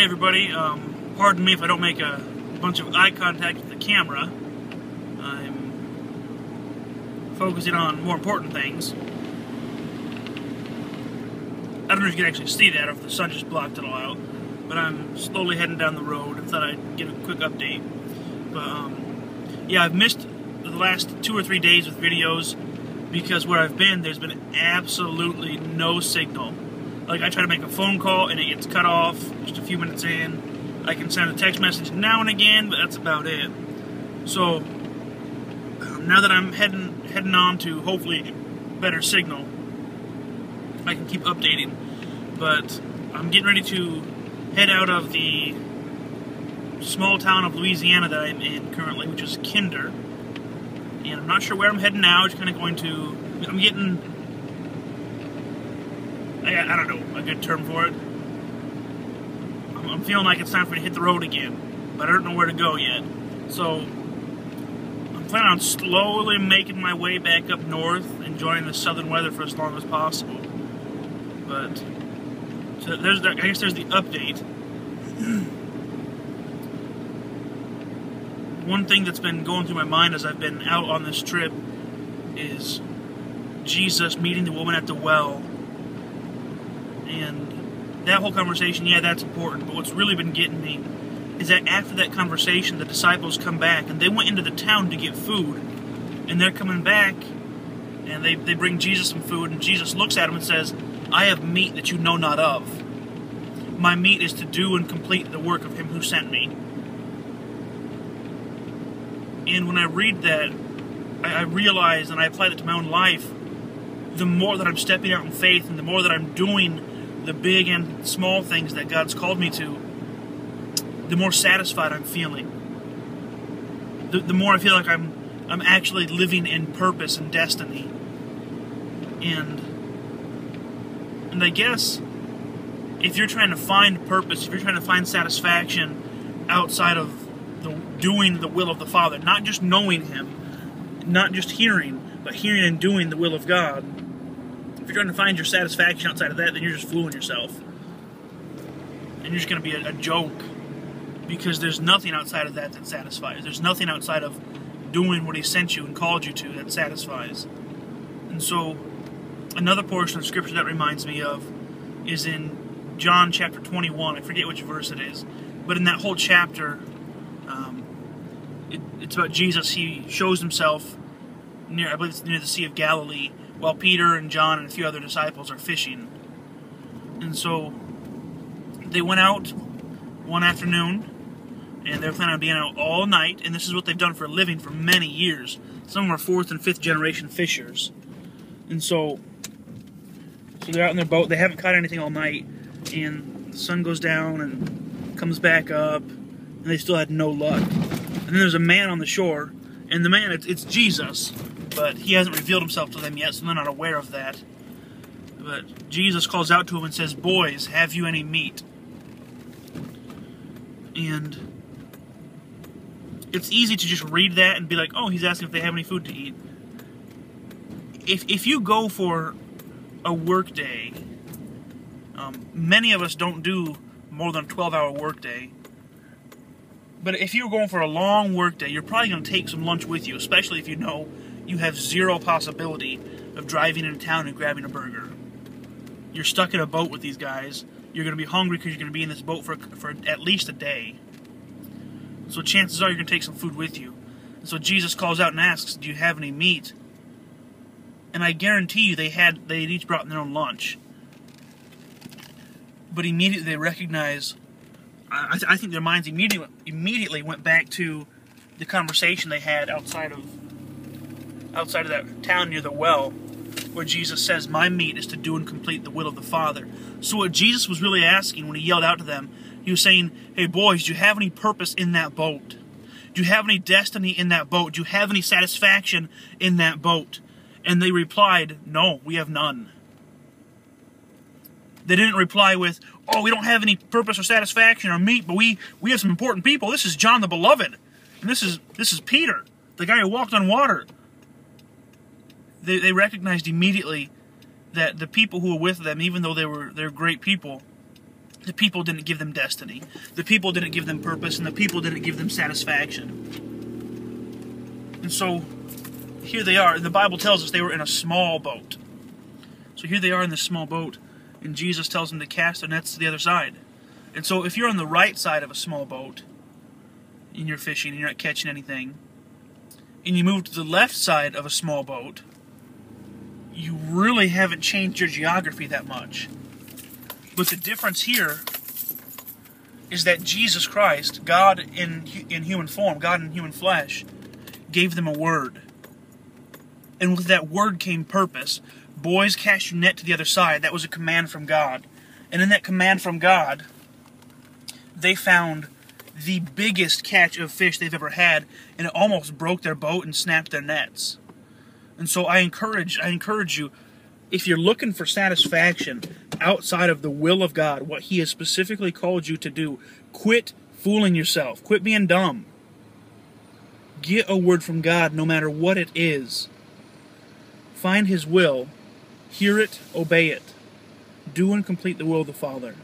Hey everybody, pardon me if I don't make a bunch of eye contact with the camera. I'm focusing on more important things. I don't know if you can actually see that or if the sun just blocked it all out, but I'm slowly heading down the road. I thought I'd give a quick update. But yeah, I've missed the last 2 or 3 days with videos because where I've been, there's been absolutely no signal. Like, I try to make a phone call and it gets cut off just a few minutes in. I can send a text message now and again, but that's about it. So, now that I'm heading on to hopefully better signal, I can keep updating. But I'm getting ready to head out of the small town of Louisiana that I'm in currently, which is Kinder. And I'm not sure where I'm heading now. Just kind of going to, I'm getting, I don't know a good term for it. I'm feeling like it's time for me to hit the road again, but I don't know where to go yet. So I'm planning on slowly making my way back up north, enjoying the southern weather for as long as possible. But so I guess there's the update. One thing that's been going through my mind as I've been out on this trip is Jesus meeting the woman at the well. And that whole conversation, yeah, that's important, but what's really been getting me is that after that conversation, the disciples come back, and they went into the town to get food, and they're coming back, and they bring Jesus some food, and Jesus looks at them and says, "I have meat that you know not of. My meat is to do and complete the work of him who sent me." And when I read that, I realize, and I apply that to my own life, the more that I'm stepping out in faith, and the more that I'm doing the big and small things that God's called me to, the more satisfied I'm feeling. The more I feel like I'm actually living in purpose and destiny. And I guess if you're trying to find purpose, if you're trying to find satisfaction outside of doing the will of the Father, not just knowing Him, not just hearing, but hearing and doing the will of God, if you're trying to find your satisfaction outside of that, then you're just fooling yourself. And you're just going to be a joke. Because there's nothing outside of that satisfies. There's nothing outside of doing what He sent you and called you to that satisfies. And so, another portion of Scripture that reminds me of is in John chapter 21. I forget which verse it is. But in that whole chapter, it's about Jesus. He shows Himself near, I believe it's near the Sea of Galilee, while Peter and John and a few other disciples are fishing. And so they went out one afternoon, and they're planning on being out all night, and this is what they've done for a living for many years. Some of them are 4th and 5th generation fishers. And so they're out in their boat, they haven't caught anything all night, and the sun goes down and comes back up, and they still had no luck. And then there's a man on the shore, and the man, it's Jesus, but He hasn't revealed Himself to them yet, so they're not aware of that. But Jesus calls out to him and says, "Boys, have you any meat?" And it's easy to just read that and be like, oh, He's asking if they have any food to eat. If you go for a work day, many of us don't do more than a 12-hour work day. But if you're going for a long work day, you're probably going to take some lunch with you, especially if you know you have zero possibility of driving into town and grabbing a burger. You're stuck in a boat with these guys. You're going to be hungry because you're going to be in this boat for at least a day. So chances are you're going to take some food with you. And so Jesus calls out and asks, "Do you have any meat?" And I guarantee you they had each brought their own lunch. But immediately they recognize, I think their minds immediately went back to the conversation they had outside of that town near the well, where Jesus says, "My meat is to do and complete the will of the Father." So what Jesus was really asking when He yelled out to them, He was saying, "Hey boys, do you have any purpose in that boat? Do you have any destiny in that boat? Do you have any satisfaction in that boat?" And they replied, "No, we have none." They didn't reply with, "Oh, we don't have any purpose or satisfaction or meat, but we have some important people. This is John the Beloved, and this is Peter, the guy who walked on water." They recognized immediately that the people who were with them, even though they're great people, the people didn't give them destiny. The people didn't give them purpose, and the people didn't give them satisfaction. And so, here they are. The Bible tells us they were in a small boat. So here they are in this small boat, and Jesus tells them to cast their nets to the other side. And so if you're on the right side of a small boat, and you're fishing, and you're not catching anything, and you move to the left side of a small boat, you really haven't changed your geography that much. But the difference here is that Jesus Christ, God in human form, God in human flesh, gave them a word. And with that word came purpose. Boys, cast your net to the other side. That was a command from God. And in that command from God, they found the biggest catch of fish they've ever had, and it almost broke their boat and snapped their nets. And so I encourage you, if you're looking for satisfaction outside of the will of God, what He has specifically called you to do, quit fooling yourself. Quit being dumb. Get a word from God no matter what it is. Find His will. Hear it, obey it. Do and complete the will of the Father.